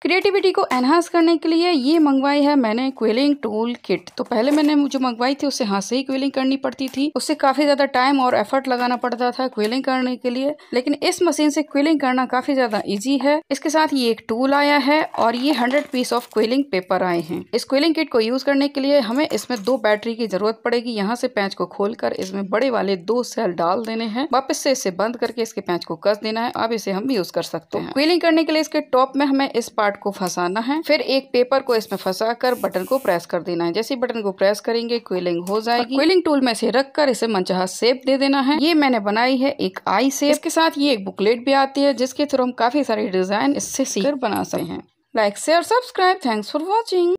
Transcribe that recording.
Creativity को enhance करने के लिए ये मंगवाई है मैंने क्विलिंग टूल किट। तो पहले मैंने जो मंगवाई थी उससे हाथ से ही क्विलिंग करनी पड़ती थी, उससे काफी ज्यादा टाइम और एफर्ट लगाना पड़ता था क्विलिंग करने के लिए। लेकिन इस मशीन से क्विलिंग करना काफी ज्यादा इजी है। इसके साथ ये एक टूल आया है और ये 100 पीस ऑफ क्विलिंग पेपर आए हैं। इस क्विलिंग किट को यूज करने के लिए हमें इसमें 2 बैटरी की जरूरत पड़ेगी। यहाँ से पेंच को खोलकर इसमें बड़े वाले 2 सेल डाल देने हैं, वापस से इसे बंद करके इसके पेंच को कस देना है। अब इसे हम यूज कर सकते हैं। क्विलिंग करने के लिए इसके टॉप में हमें इस पार्ट को फंसाना है, फिर एक पेपर को इसमें फंसाकर बटन को प्रेस कर देना है। जैसे बटन को प्रेस करेंगे क्विलिंग हो जाएगी। क्विलिंग टूल में से रखकर इसे मनचाहा शेप दे देना है। ये मैंने बनाई है एक आई शेप। इसके साथ ये एक बुकलेट भी आती है जिसके थ्रू हम काफी सारे डिजाइन इससे सीखकर बना सकते हैं। Like share subscribe. Thanks for watching.